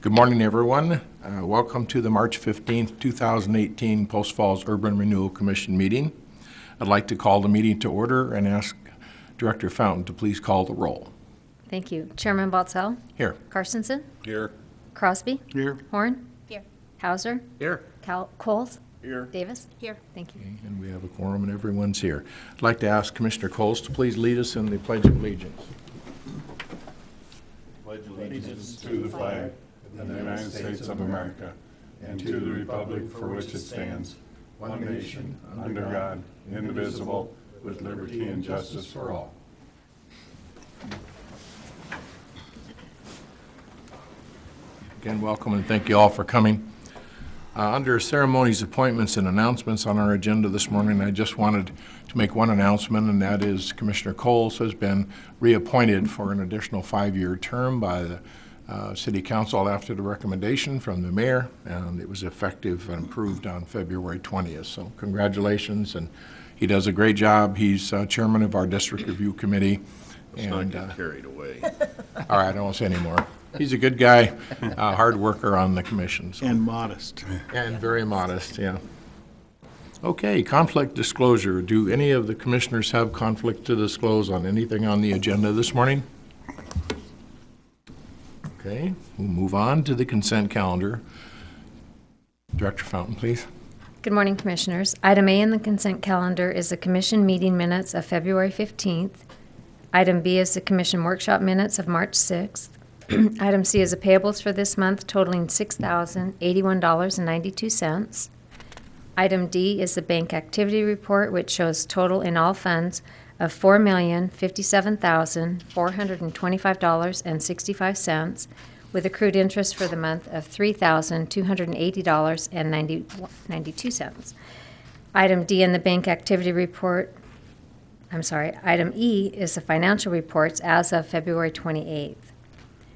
Good morning, everyone. Welcome to the March 15th, 2018 Post Falls Urban Renewal Commission meeting. I'd like to call the meeting to order and ask Director Fountain to please call the roll. Thank you. Chairman Baltzell? Here. Carstensen? Here. Crosby? Here. Horn? Here. Hauser? Here. Coles? Here. Davis? Here. Thank you. Okay, and we have a quorum and everyone's here. I'd like to ask Commissioner Coles to please lead us in the Pledge of Allegiance. Pledge allegiance to the flag of the United States of America and to the republic for which it stands, one nation, under God, indivisible, with liberty and justice for all. Again, welcome and thank you all for coming. Under ceremonies, appointments, and announcements on our agenda this morning, I just wanted to make one announcement, and that is Commissioner Coles has been reappointed for an additional 5-year term by the City Council after the recommendation from the mayor, and it was effective and approved on February 20th. So congratulations, and he does a great job. He's chairman of our District Review Committee. Let's not get carried away. All right, I won't say anymore. He's a good guy, hard worker on the commission. So. And modest. And very modest, yeah. Okay, conflict disclosure. Do any of the commissioners have conflict to disclose on anything on the agenda this morning? Okay, we'll move on to the consent calendar. Director Fountain, please. Good morning, Commissioners. Item A in the consent calendar is the Commission meeting minutes of February 15th. Item B is the Commission workshop minutes of March 6th. Item C is the payables for this month totaling $6,081.92. Item D is the bank activity report, which shows total in all funds of $4,057,425.65, with accrued interest for the month of $3,280.92. Item D in the bank activity report, item E is the financial reports as of February 28th.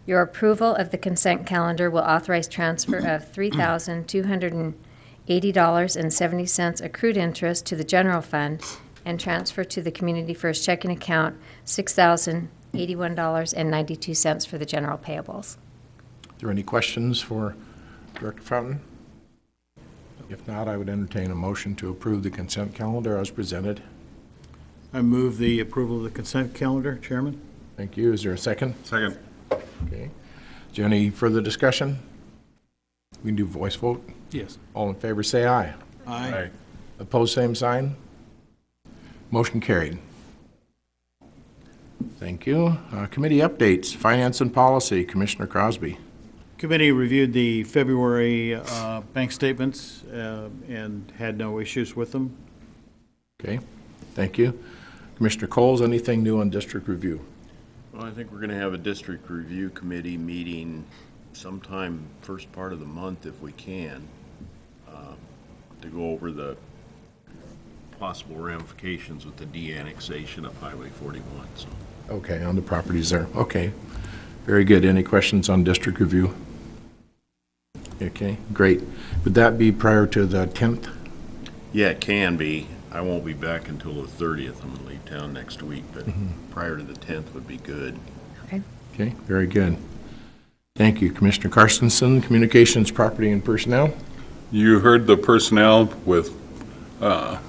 Your approval of the consent calendar will authorize transfer of $3,280.70 accrued interest to the general fund and transfer to the Community First checking account $6,081.92 for the general payables. Are there any questions for Director Fountain? If not, I would entertain a motion to approve the consent calendar as presented. I move the approval of the consent calendar, Chairman. Thank you. Is there a second? Second. Okay. Is there any further discussion? We can do voice vote. Yes. All in favor say aye. Aye. Opposed, same sign. Motion carried. Thank you. Committee updates, Finance and Policy, Commissioner Crosby. Committee reviewed the February bank statements and had no issues with them. Okay, thank you. Commissioner Coles, anything new on district review? Well, I think we're going to have a district review committee meeting sometime first part of the month if we can, to go over the possible ramifications with the de-annexation of Highway 41. So. Okay, on the properties there. Okay, very good. Any questions on district review? Okay, great. Would that be prior to the 10th? Yeah, it can be. I won't be back until the 30th. I'm going to leave town next week, but prior to the 10th would be good. Okay. Okay, very good. Thank you. Commissioner Carstensen, Communications, Property, and Personnel. You heard the personnel with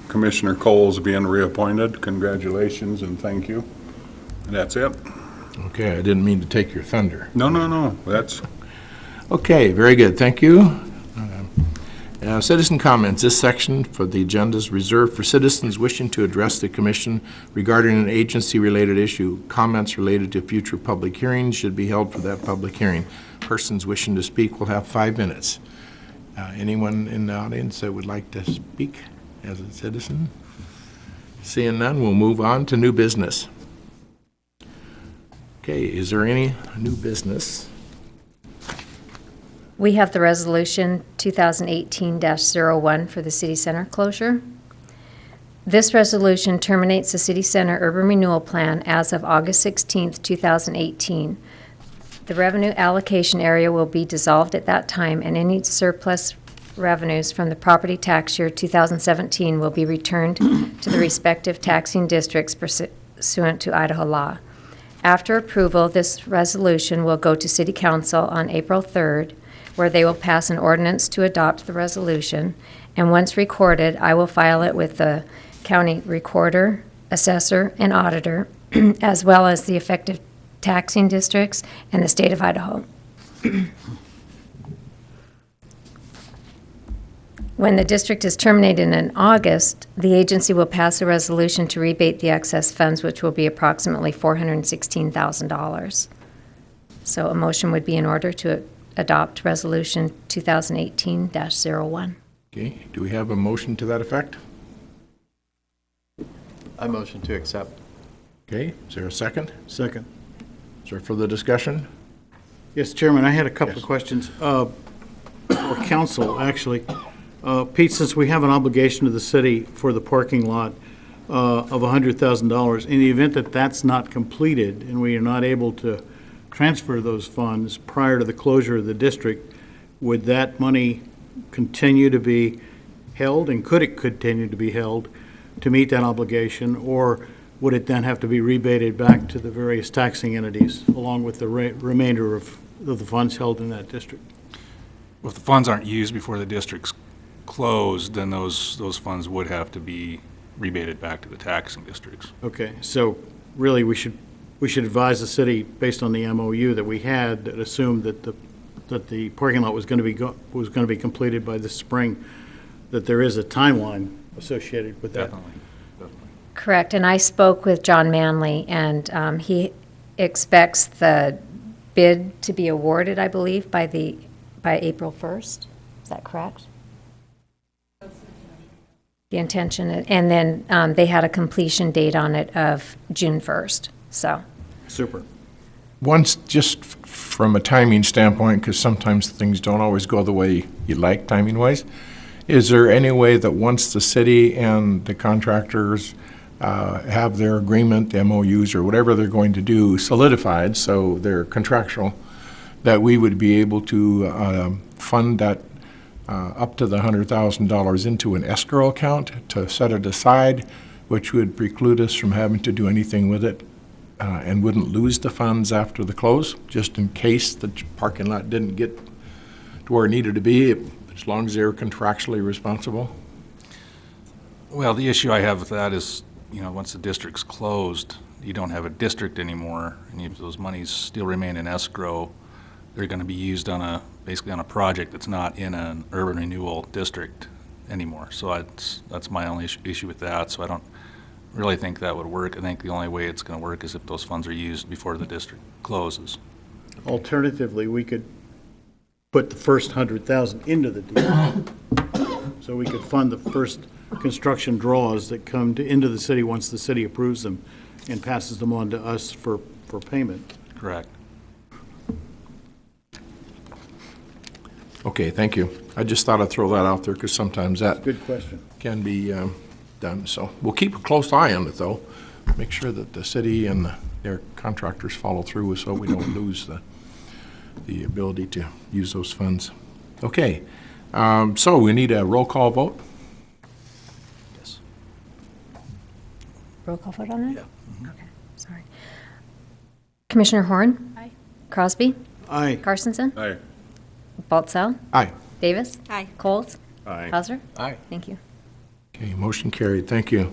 Commissioner Coles being reappointed. Congratulations and thank you. That's it. Okay, I didn't mean to take your thunder. No. That's Okay, very good. Thank you. Citizen comments. This section for the agenda is reserved for citizens wishing to address the commission regarding an agency-related issue. Comments related to future public hearings should be held for that public hearing. Persons wishing to speak will have 5 minutes. Anyone in the audience that would like to speak as a citizen? Seeing none, we'll move on to new business. Okay, is there any new business? We have the resolution 2018-01 for the city center closure. This resolution terminates the city center urban renewal plan as of August 16th, 2018. The revenue allocation area will be dissolved at that time, and any surplus revenues from the property tax year 2017 will be returned to the respective taxing districts pursuant to Idaho law. After approval, this resolution will go to City Council on April 3rd where they will pass an ordinance to adopt the resolution, and once recorded, I will file it with the county recorder, assessor, and auditor, as well as the effective taxing districts and the state of Idaho. When the district is terminated in August, the agency will pass a resolution to rebate the excess funds, which will be approximately $416,000. So a motion would be in order to adopt Resolution 2018-01. Okay, do we have a motion to that effect? I motion to accept. Okay, is there a second? Second. Is there further discussion? Yes, Chairman, I had a couple Yes. of questions. For council, actually. Pete, since we have an obligation to the city for the parking lot of $100,000, in the event that that's not completed and we are not able to transfer those funds prior to the closure of the district, would that money continue to be held, and could it continue to be held to meet that obligation, or would it then have to be rebated back to the various taxing entities along with the remainder of the funds held in that district? Well, if the funds aren't used before the district's closed, then those funds would have to be rebated back to the taxing districts. Okay, so really, we should advise the city, based on the MOU that we had, that assumed that the parking lot was going to be completed by this spring, that there is a timeline associated with that. Definitely. Correct, and I spoke with John Manley, and he expects the bid to be awarded, I believe, by April 1st. Is that correct? The intention, and then they had a completion date on it of June 1st, so. Super. Once, just from a timing standpoint, because sometimes things don't always go the way you like timing-wise, is there any way that once the city and the contractors have their agreement, the MOUs, or whatever they're going to do solidified, so they're contractual, that we would be able to fund that up to the $100,000 into an escrow account to set it aside, which would preclude us from having to do anything with it and wouldn't lose the funds after the close, just in case the parking lot didn't get to where it needed to be, as long as they're contractually responsible? Well, the issue I have with that is, once the district's closed, you don't have a district anymore, and if those monies still remain in escrow, they're going to be used basically on a project that's not in an urban renewal district anymore. So that's my only issue with that. So I don't really think that would work. I think the only way it's going to work is if those funds are used before the district closes. Alternatively, we could put the first $100,000 into the deal. So we could fund the first construction draws that come into the city once the city approves them and passes them on to us for payment. Correct. Okay, thank you. I just thought I'd throw that out there because sometimes that Good question. can be done. So we'll keep a close eye on it, though. Make sure that the city and their contractors follow through so we don't lose the ability to use those funds. Okay, so we need a roll call vote. Yes. Roll call vote on it? Yeah. Okay, sorry. Commissioner Horn? Aye. Crosby? Aye. Carstensen? Aye. Baltzell? Aye. Davis? Aye. Coles? Aye. Hauser? Aye. Thank you. Okay, motion carried. Thank you.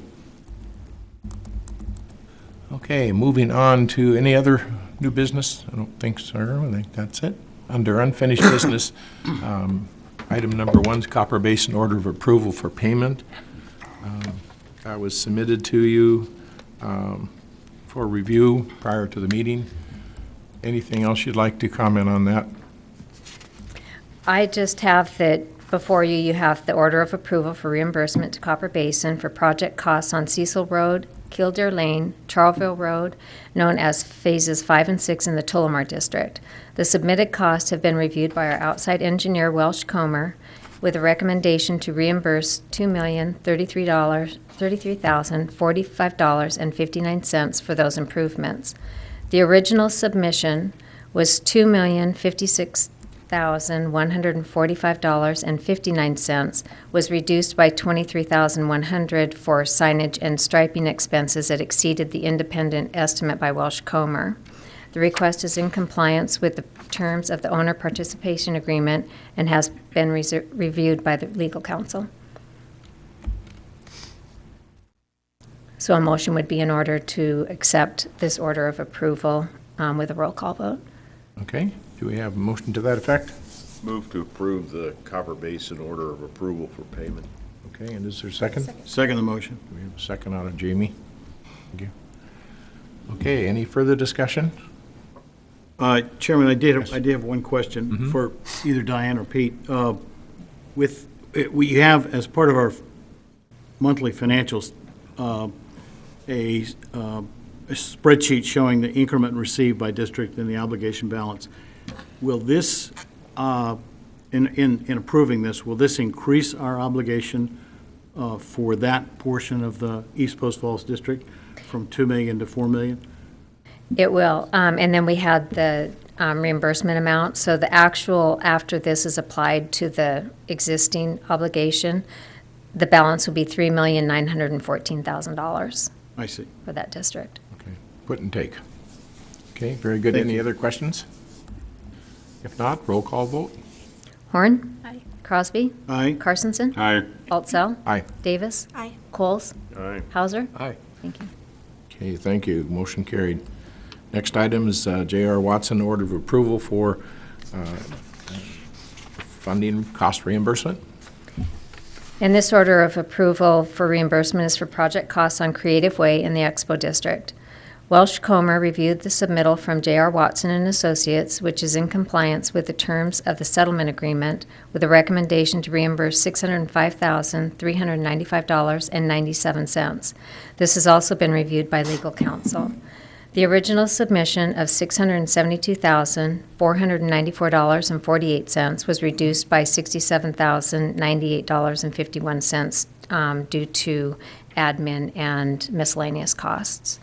Okay, moving on to any other new business? I don't think so. I think that's it. Under unfinished business, item number 1 is Copper Basin order of approval for payment. That was submitted to you for review prior to the meeting. Anything else you'd like to comment on that? I just have that before you, you have the order of approval for reimbursement to Copper Basin for project costs on Cecil Road, Kildare Lane, Charleville Road, known as Phases 5 and 6 in the Tullamore District. The submitted costs have been reviewed by our outside engineer, Welsh Comer, with a recommendation to reimburse $2,033,045.59 for those improvements. The original submission was $2,056,145.59, was reduced by $23,100 for signage and striping expenses that exceeded the independent estimate by Welsh Comer. The request is in compliance with the terms of the owner participation agreement and has been reviewed by the legal counsel. So a motion would be in order to accept this order of approval with a roll call vote. Okay, do we have a motion to that effect? Move to approve the Copper Basin order of approval for payment. Okay, and is there a second? Second the motion. Do we have a second out of Jamie? Thank you. Okay, any further discussion? Chairman, I did have one question for either Diane or Pete. We have, as part of our monthly financials, a spreadsheet showing the increment received by district and the obligation balance. Will this, in approving this, will this increase our obligation for that portion of the East Post Falls District from $2 million to $4 million? It will. And then we had the reimbursement amount. So the actual, after this is applied to the existing obligation, the balance will be $3,914,000 I see. for that district. Okay, put and take. Okay, very good. Thank Any you. other questions? If not, roll call vote. Horn? Aye. Crosby? Aye. Carstensen? Aye. Altsell? Aye. Davis? Aye. Coles? Aye. Hauser? Aye. Thank you. Okay, thank you. Motion carried. Next item is J.R. Watson order of approval for funding cost reimbursement. And this order of approval for reimbursement is for project costs on Creative Way in the Expo District. Welsh Comer reviewed the submittal from J.R. Watson and Associates, which is in compliance with the terms of the settlement agreement, with a recommendation to reimburse $605,395.97. This has also been reviewed by legal counsel. The original submission of $672,494.48 was reduced by $67,098.51 due to admin and miscellaneous costs.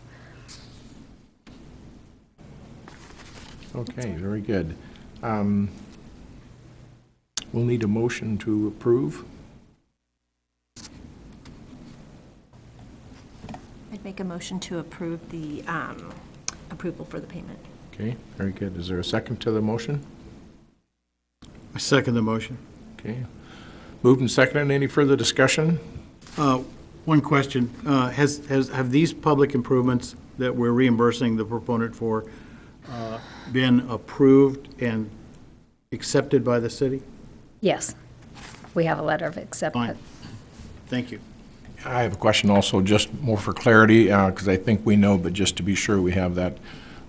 Okay, very good. We'll need a motion to approve. I'd make a motion to approve the approval for the payment. Okay, very good. Is there a second to the motion? I second the motion. Okay. Moved and seconded. Any further discussion? One question. Have these public improvements that we're reimbursing the proponent for been approved and accepted by the city? Yes, we have a letter of acceptance. Fine. Thank you. I have a question also, just more for clarity, because I think we know, but just to be sure we have that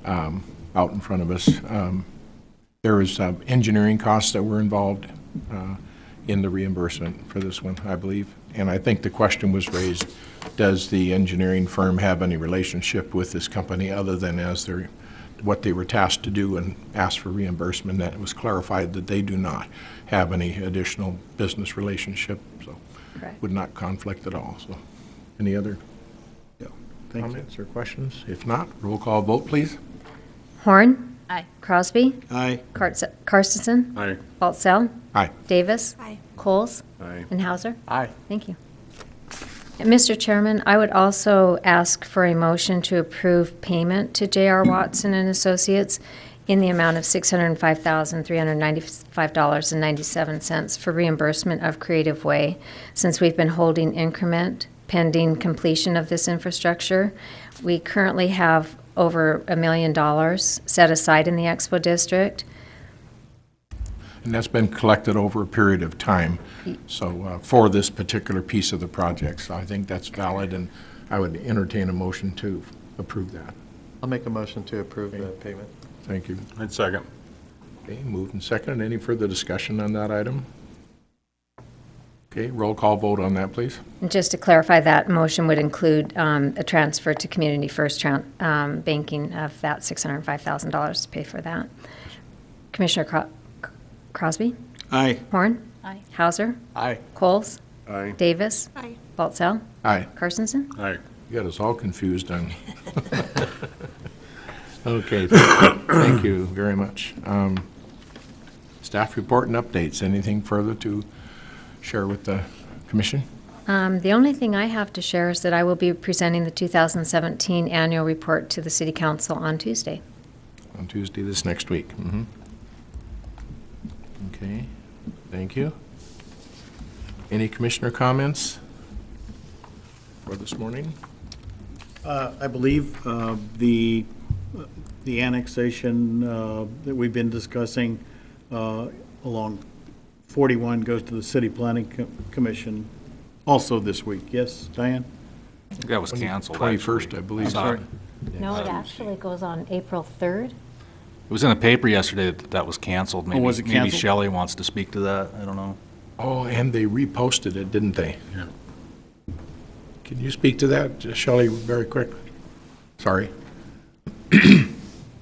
out in front of us. There was engineering costs that were involved in the reimbursement for this one, I believe. And I think the question was raised, does the engineering firm have any relationship with this company other than as what they were tasked to do and asked for reimbursement? That it was clarified that they do not have any additional business relationship, so Correct. would not conflict at all. So, any other Thank you. comments or questions? If not, roll call vote, please. Horn? Aye. Crosby? Aye. Carstensen? Aye. Altsell? Aye. Davis? Aye. Coles? Aye. And Hauser? Aye. Thank you. And Mr. Chairman, I would also ask for a motion to approve payment to J.R. Watson and Associates in the amount of $605,395.97 for reimbursement of Creative Way, since we've been holding increment pending completion of this infrastructure. We currently have over $1 million set aside in the Expo District. And that's been collected over a period of time, so for this particular piece of the project. So I think that's valid, and I would entertain a motion to approve that. I'll make a motion to approve the payment. Thank you. I'd second. Okay, moved and seconded. Any further discussion on that item? Okay, roll call vote on that, please. And just to clarify, that motion would include a transfer to Community First Banking of that $605,000 to pay for that. Commissioner Crosby? Aye. Horn? Aye. Hauser? Aye. Coles? Aye. Davis? Aye. Baltzell? Aye. Carstensen? Aye. You got us all confused on. Okay, thank you very much. Staff report and updates. Anything further to share with the commission? The only thing I have to share is that I will be presenting the 2017 annual report to the City Council on Tuesday. On Tuesday, this next week. Okay, thank you. Any commissioner comments for this morning? I believe the annexation that we've been discussing along 41 goes to the City Planning Commission also this week. Yes, Diane? That was canceled. 21st, I believe. Sorry. No, it actually goes on April 3rd. It was in the paper yesterday that that was canceled. Maybe, was it maybe canceled? Shelley wants to speak to that. I don't know. Oh, and they reposted it, didn't they? Yeah. Can you speak to that, Shelley, very quick? Sorry.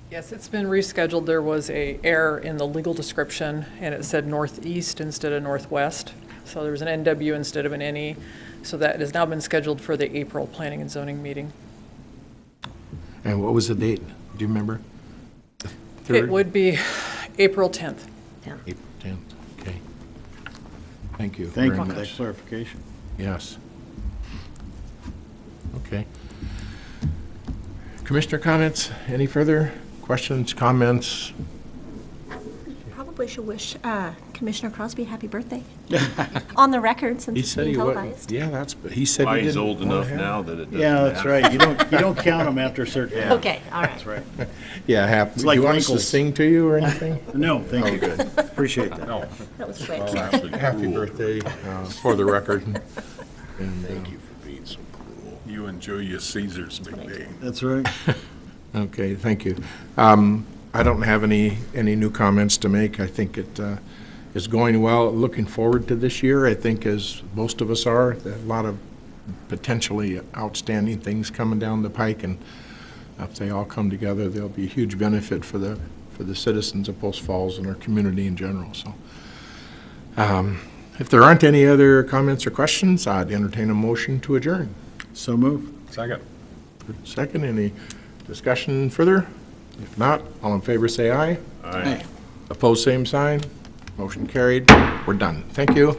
Yes, it's been rescheduled. There was a error in the legal description, and it said northeast instead of northwest. So there was an NW instead of an NE. So that has now been scheduled for the April Planning and Zoning meeting. And what was the date? Do you remember? The It 3rd? would be April 10th. April 10th, okay. Thank you Thank very you for that much. clarification. Yes. Okay. Commissioner comments? Any further questions, comments? Probably should wish Commissioner Crosby happy birthday. On the record, since He it's said being he would. televised. Yeah, he said Why he he's didn't old wanna enough have- now that it doesn't Yeah, that's matter. right. You don't count them after a certain. Okay, all right. That's right. Yeah, happy. It's like Do you want us to wrinkles. sing to you or anything? No, thank you. Appreciate that. That was quick. Happy birthday, for the record. Thank you for being so cruel. You and Julius Caesar's big day. That's right. Okay, thank you. I don't have any new comments to make. I think it is going well. Looking forward to this year, I think, as most of us are. There are a lot of potentially outstanding things coming down the pike, and if they all come together, there'll be a huge benefit for the citizens of Post Falls and our community in general. So, if there aren't any other comments or questions, I'd entertain a motion to adjourn. So move. Second. Second, any discussion further? If not, all in favor say aye. Aye. Opposed, same sign. Motion carried. We're done. Thank you.